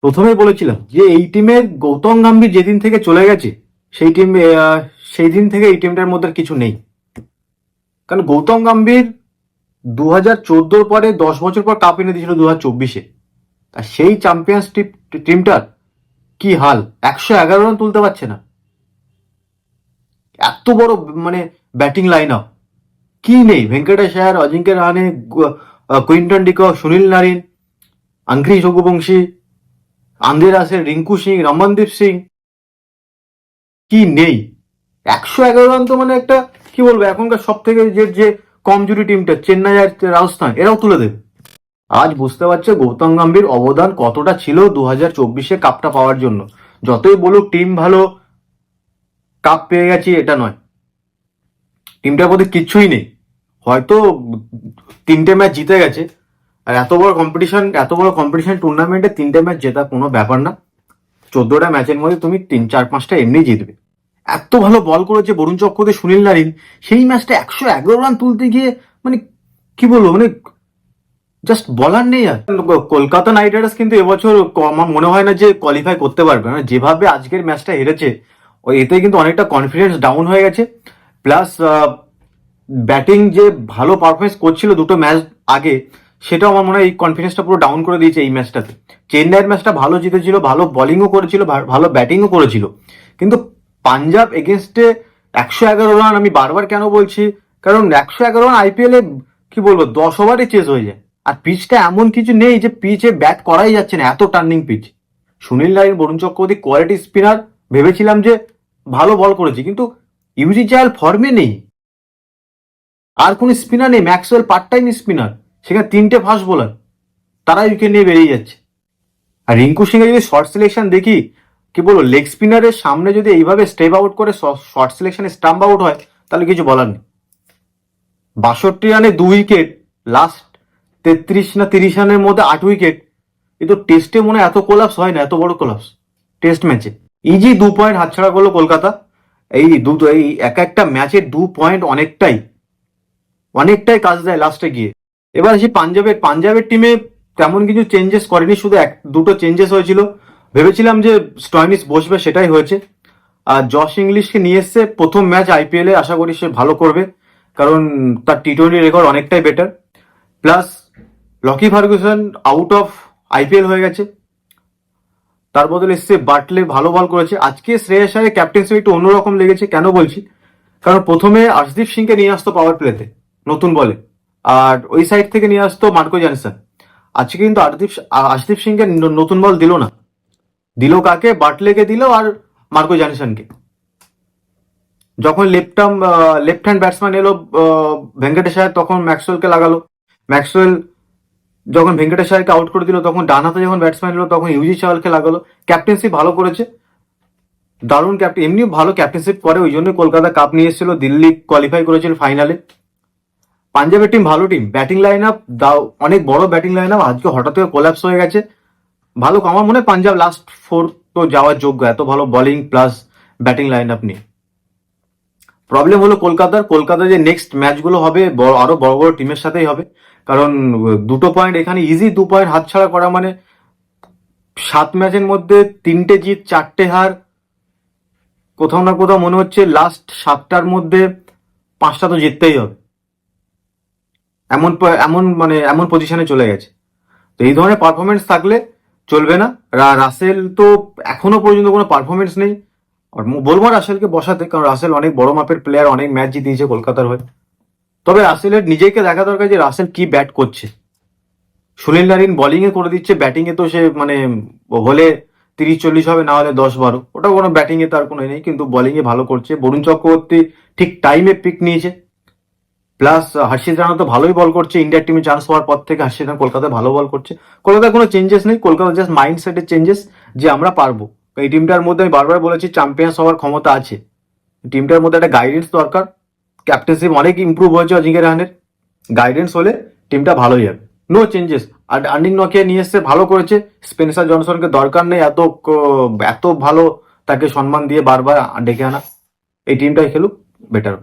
প্রথমেই বলেছিলাম যে এই টিমের গৌতম গম্ভীর যেদিন থেকে চলে গেছে সেই দিন থেকে এই টিমটার মধ্যে আর কিছু নেই। কারণ গৌতম গম্ভীর 2014 পরে 10 বছর পর কাপ এনে দিয়েছিল 2024-এ। আর সেই চ্যাম্পিয়ন্স টিমটার কি হাল, 111 রান তুলতে পারছে না। এত বড় মানে ব্যাটিং লাইন আপ কি নেই, Venkatesh Iyer, Ajinkya Rahane, Quinton de Kock, Sunil Narine, Angkrish Raghuvanshi, Andre Russell, Rinku Singh, Ramandeep Singh, কি নেই। 111 রান তো মানে একটা কি বলবো, এখনকার সব থেকে যে কমজোরি টিমটা চেন্নাই আর রাজস্থান এরাও তুলে দেবে। আজ বুঝতে পারছে গৌতম গম্ভীর অবদান কতটা ছিল 2024-এ কাপটা পাওয়ার জন্য। যতই বলুক টিম ভালো, কাপ পেয়ে গেছি এটা নয়, টিমটার মধ্যে কিচ্ছুই নেই। হয়তো 3টে ম্যাচ জিতে গেছে, আর এত বড় কম্পিটিশন টুর্নামেন্টে 3টে ম্যাচ জেতা কোনো ব্যাপার না। 14টা ম্যাচের মধ্যে তুমি 3, 4, 5টা এমনি জিতবে। এত ভালো বল করেছে বরুণ চক্রবর্তী, সুনীল নারিন, সেই ম্যাচটা 111 রান তুলতে গিয়ে মানে কি বলবো, মানে জাস্ট বলার নেই। আর কলকাতা নাইট রাইডার্স কিন্তু এবছর আমার মনে হয় না যে কোয়ালিফাই করতে পারবে না, যেভাবে আজকের ম্যাচটা হেরেছে এতে কিন্তু অনেকটা কনফিডেন্স ডাউন হয়ে গেছে। প্লাস ব্যাটিং যে ভালো পারফরমেন্স করছিল দুটো ম্যাচ আগে, সেটাও আমার মনে হয় এই কনফিডেন্সটা পুরো ডাউন করে দিয়েছে এই ম্যাচটাতে। চেন্নাইয়ের ম্যাচটা ভালো জিতেছিল, ভালো বোলিংও করেছিল, ভালো ব্যাটিংও করেছিল, কিন্তু পাঞ্জাব এগেনস্টে 111 রান, আমি বারবার কেন বলছি, কারণ 111 রান আইপিএলে কি বলবো 10 ওভারে চেস হয়ে যায়। আর পিচটা এমন কিছু নেই যে পিচে ব্যাট করাই যাচ্ছে না, এত turning pitch. Sunil Narine, Varun Chakravarthy quality spinner, ভেবেছিলাম যে ভালো বল করেছে, কিন্তু ইউজি চাহাল ফর্মে নেই। আর কোন স্পিনার নেই, ম্যাক্সওয়েল পার্ট টাইম স্পিনার, সেখানে 3টে ফাস্ট বোলার, তারা উইকেট নিয়ে বেরিয়ে যাচ্ছে। আর রিঙ্কু সিং এর যদি শর্ট সিলেকশন দেখি, কি বলবো, লেগ স্পিনারের সামনে যদি এইভাবে স্টেপ আউট করে শর্ট সিলেকশনে স্টাম্প আউট হয়, তাহলে কিছু বলার নেই। 62 রানে 2 উইকেট, লাস্ট 33 না 30 রানের মধ্যে 8 উইকেট। কিন্তু টেস্টে মনে হয় এত কোলাপস হয় না, এত বড় কোলাপস টেস্ট ম্যাচে। ইজি 2 পয়েন্ট হাতছাড়া করলো কলকাতা। এই এক একটা ম্যাচের 2 পয়েন্ট অনেকটাই কাজ দেয় লাস্টে গিয়ে। এবার আসি পাঞ্জাবের টিমে তেমন কিছু চেঞ্জেস করেনি, শুধু দুটো চেঞ্জেস হয়েছিল। ভেবেছিলাম যে স্টয়নিস বসবে, সেটাই হয়েছে। আর জশ ইংলিশকে নিয়ে এসছে, প্রথম ম্যাচ আইপিএলে, আশা করি সে ভালো করবে, কারণ তার টি20 রেকর্ড অনেকটাই better. Plus Lockie Ferguson out of IPL হয়ে গেছে, তার বদলে এসছে বাটলে, ভালো বল করেছে। আজকে শ্রেয়াস আয়ারের ক্যাপ্টেন্সি একটু অন্যরকম লেগেছে, কেন বলছি, কারণ প্রথমে আর্শদীপ সিংকে নিয়ে আসতো পাওয়ার প্লেতে নতুন বলে, আর ওই সাইড থেকে নিয়ে আসতো মার্কো জনসন। আজকে কিন্তু আর্শদীপ সিংকে নতুন বল দিল না, দিল কাকে, বাটলেকে দিল আর মার্কো জনসনকে। যখন লেফট হ্যান্ড ব্যাটসম্যান এলো ভেঙ্কটেশ আয়ার, তখন ম্যাক্সওয়েলকে লাগালো। ম্যাক্সওয়েল যখন ভেঙ্কটেশ আয়ারকে আউট করে দিল, তখন ডান হাতে যখন ব্যাটসম্যান এলো তখন ইউজি চাওয়ালকে লাগালো। ক্যাপ্টেন্সি ভালো করেছে, দারুণ ক্যাপ্টেন, এমনিও ভালো ক্যাপ্টেনশিপ করে, ওই জন্য কলকাতা কাপ নিয়ে এসেছিল, দিল্লি কোয়ালিফাই করেছিল ফাইনালে। পাঞ্জাবের টিম ভালো টিম, ব্যাটিং লাইন আপ অনেক বড় ব্যাটিং লাইন আপ, আজকে হঠাৎ করে কোল্যাপস হয়ে গেছে। ভালো, আমার মনে হয় পাঞ্জাব লাস্ট 4 তো যাওয়ার যোগ্য, এত ভালো bowling plus batting line up নিয়ে। প্রবলেম হলো কলকাতার যে নেক্সট ম্যাচগুলো হবে আরো বড় বড় টিমের সাথেই হবে, কারণ 2 পয়েন্ট এখানে ইজি, 2 পয়েন্ট হাতছাড়া করা মানে 7 ম্যাচের মধ্যে 3টে জিত 4টে হার, কোথাও না কোথাও মনে হচ্ছে লাস্ট 7টার মধ্যে 5টা তো জিততেই হবে, এমন পজিশনে চলে গেছে। তো এই ধরনের পারফরমেন্স থাকলে চলবে না। রাসেল তো এখনো পর্যন্ত কোনো পারফরমেন্স নেই, আর বলবো রাসেলকে বসাতে, কারণ রাসেল অনেক বড় মাপের প্লেয়ার, অনেক ম্যাচ জিতিয়েছে কলকাতার হয়ে। তবে রাসেলের নিজেকে দেখা দরকার যে রাসেল কি ব্যাট করছে। সুনীল নারিন বোলিং এ করে দিচ্ছে, ব্যাটিং এ তো সে মানে হলে 30-40 হবে, না হলে 10-12, ওটা কোনো ব্যাটিং এ তার কোনো নেই, কিন্তু বোলিং এ ভালো করছে। বরুণ চক্রবর্তী ঠিক টাইমে পিক নিয়েছে, প্লাস হর্ষিত রানা তো ভালোই বল করছে, ইন্ডিয়ার টিমে চান্স পাওয়ার পর থেকে হর্ষিত রানা কলকাতায় ভালো বল করছে। কলকাতায় কোনো চেঞ্জেস নেই, কলকাতা জাস্ট মাইন্ড সেটের চেঞ্জেস, যে আমরা পারবো। এই টিমটার মধ্যে আমি বারবার বলেছি চ্যাম্পিয়ন্স হওয়ার ক্ষমতা আছে, টিমটার মধ্যে একটা গাইডেন্স দরকার। ক্যাপ্টেন্সিপ অনেক ইম্প্রুভ হয়েছে অজিঙ্ক্য রাহানের, গাইডেন্স হলে টিমটা ভালোই যাবে। No changes. আর আর্নিং নকিয়া নিয়ে এসছে, ভালো করেছে। স্পেন্সার জনসনকে দরকার নেই এত ভালো তাকে সম্মান দিয়ে বারবার ডেকে আনা, এই টিমটাই খেলুক, বেটার।